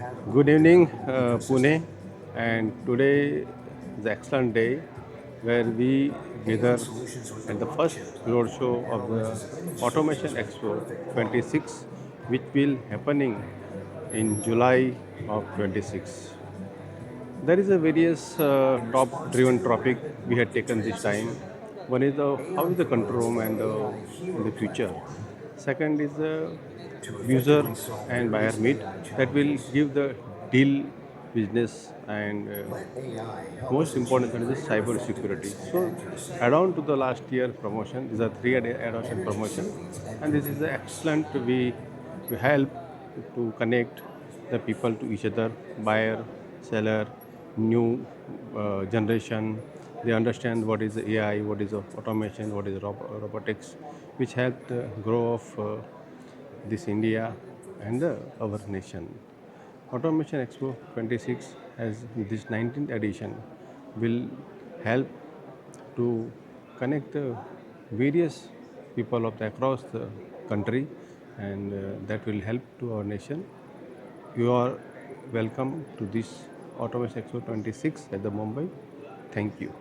Good evening, Pune, and today is an excellent day where we gather at the first roadshow of the Automation Expo 26, which will happening in July of 26. There is a various top-driven topic we had taken this time. One is the how is the control room and in the future. Second is the user and buyer meet that will give the deal business and most important thing is cyber security. So add-on to the last year promotion, these are three add-on promotion, and this is excellent. We help to connect the people to each other, buyer, seller, new generation. They understand what is AI, what is automation, what is robotics, which help the grow of this India and our nation. Automation Expo 26 has this 19th edition will help to connect the various people of across the country, and that will help to our nation. You are welcome to this Automation Expo 26 at the Mumbai. Thank you.